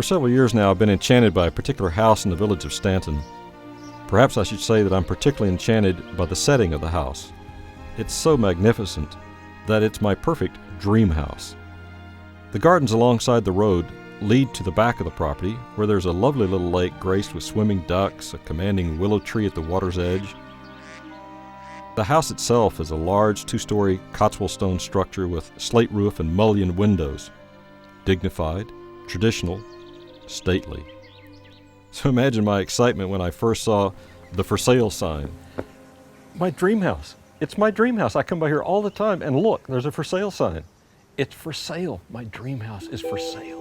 several years now, I've been enchanted by a particular house in the village of Stanton. Perhaps I should say that I'm particularly enchanted by the setting of the house. It's so magnificent that it's my perfect dream house. The gardens alongside the road lead to the back of the property, where there's a lovely little lake graced with swimming ducks, a commanding willow tree at the water's edge. The house itself is a large 2-story Cotswold stone structure with slate roof and mullioned windows. Dignified, traditional, stately. So imagine my excitement when I first saw the for sale sign. My dream house. It's my dream house. I come by here all the time, and look, there's a for sale sign. It's for sale. My dream house is for sale.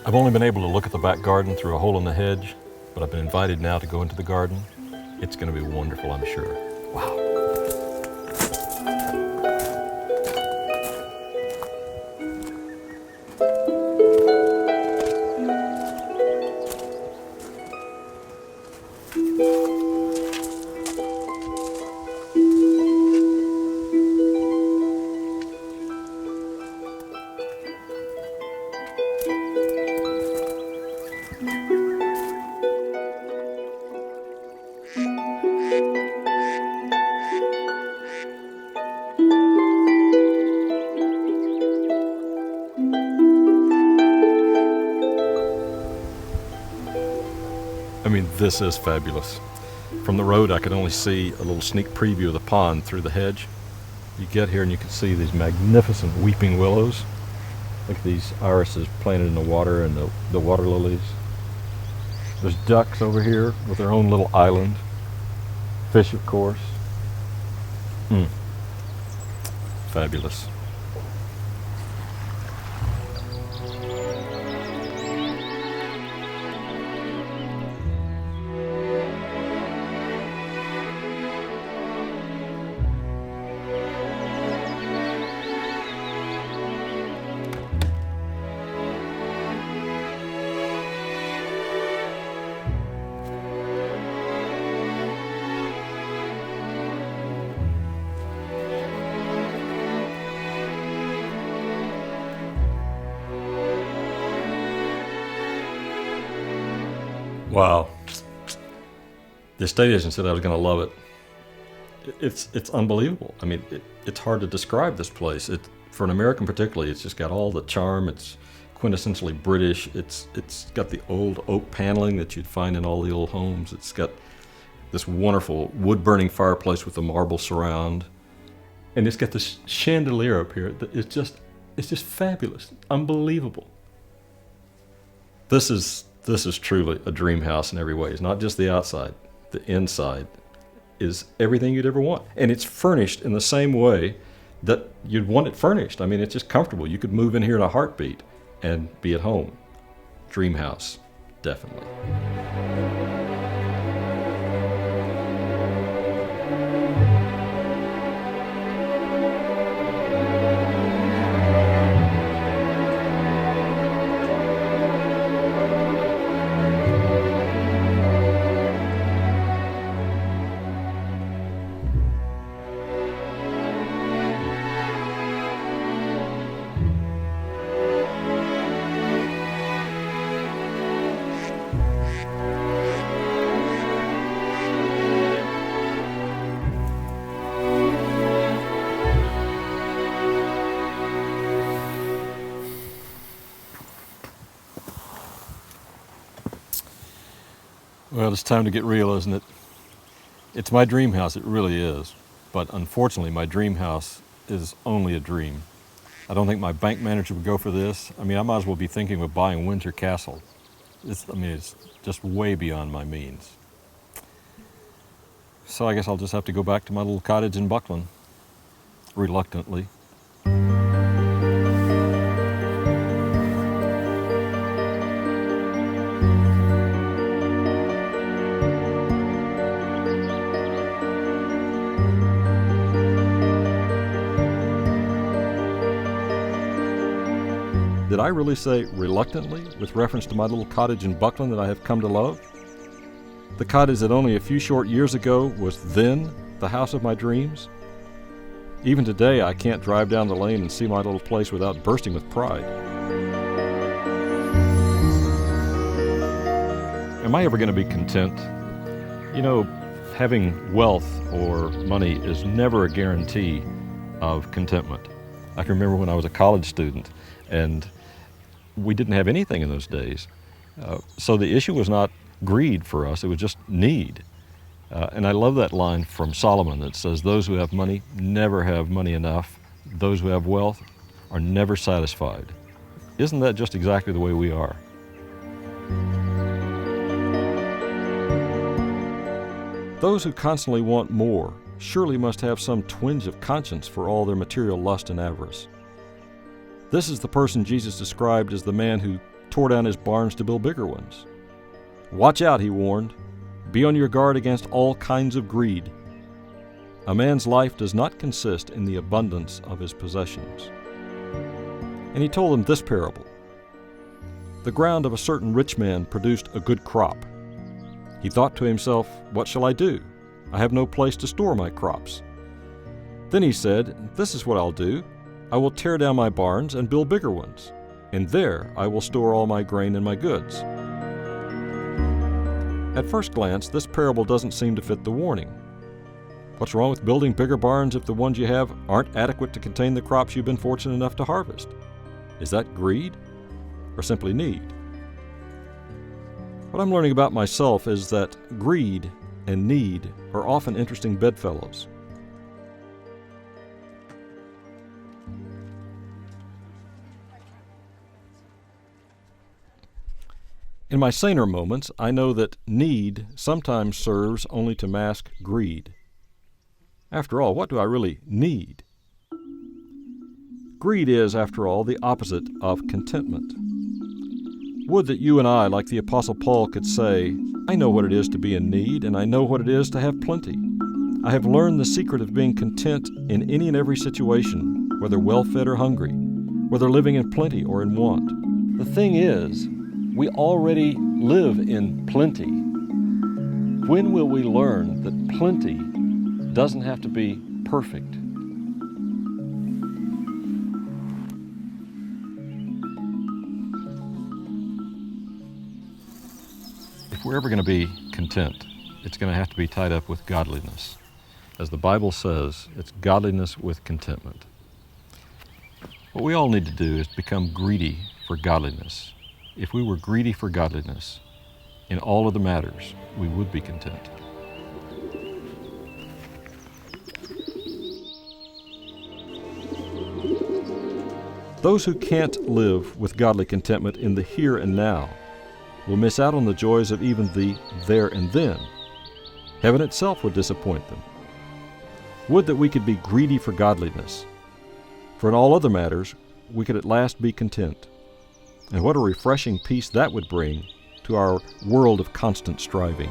I've only been able to look at the back garden through a hole in the hedge, but I've been invited now to go into the garden. It's going to be wonderful, I'm sure. Wow. I mean, this is fabulous. From the road, I could only see a little sneak preview of the pond through the hedge. You get here and you can see these magnificent weeping willows. Look at these irises planted in the water and the water lilies. There's ducks over here with their own little island. Fish, of course. Fabulous. Wow. The estate agent said I was going to love it. It's unbelievable. I mean, it's hard to describe this place. For an American particularly, it's just got all the charm. It's quintessentially British. It's got the old oak paneling that you'd find in all the old homes. It's got this wonderful wood-burning fireplace with the marble surround. And it's got this chandelier up here that it's just fabulous. Unbelievable. This is truly a dream house in every way. It's not just the outside. The inside is everything you'd ever want. And it's furnished in the same way that you'd want it furnished. I mean, it's just comfortable. You could move in here in a heartbeat and be at home. Dream house, definitely. Well, it's time to get real, isn't it? It's my dream house, it really is. But unfortunately, my dream house is only a dream. I don't think my bank manager would go for this. I mean, I might as well be thinking of buying Windsor Castle. It's just way beyond my means. So I guess I'll just have to go back to my little cottage in Buckland, reluctantly. Did I really say reluctantly with reference to my little cottage in Buckland that I have come to love? The cottage that only a few short years ago was then the house of my dreams? Even today, I can't drive down the lane and see my little place without bursting with pride. Am I ever going to be content? You know, having wealth or money is never a guarantee of contentment. I can remember when I was a college student and we didn't have anything in those days. So the issue was not greed for us, it was just need. And I love that line from Solomon that says, those who have money never have money enough. Those who have wealth are never satisfied. Isn't that just exactly the way we are? Those who constantly want more surely must have some twinge of conscience for all their material lust and avarice. This is the person Jesus described as the man who tore down his barns to build bigger ones. Watch out, he warned. Be on your guard against all kinds of greed. A man's life does not consist in the abundance of his possessions. And he told them this parable. The ground of a certain rich man produced a good crop. He thought to himself, what shall I do? I have no place to store my crops. Then he said, this is what I'll do. I will tear down my barns and build bigger ones, and there I will store all my grain and my goods. At first glance, this parable doesn't seem to fit the warning. What's wrong with building bigger barns if the ones you have aren't adequate to contain the crops you've been fortunate enough to harvest? Is that greed or simply need? What I'm learning about myself is that greed and need are often interesting bedfellows. In my saner moments, I know that need sometimes serves only to mask greed. After all, what do I really need? Greed is, after all, the opposite of contentment. Would that you and I, like the Apostle Paul, could say, I know what it is to be in need, and I know what it is to have plenty. I have learned the secret of being content in any and every situation, whether well-fed or hungry, whether living in plenty or in want. The thing is, we already live in plenty. When will we learn that plenty doesn't have to be perfect? If we're ever going to be content, it's going to have to be tied up with godliness. As the Bible says, it's godliness with contentment. What we all need to do is become greedy for godliness. If we were greedy for godliness in all of the matters, we would be content. Those who can't live with godly contentment in the here and now will miss out on the joys of even the there and then. Heaven itself would disappoint them. Would that we could be greedy for godliness, for in all other matters we could at last be content. And what a refreshing peace that would bring to our world of constant striving.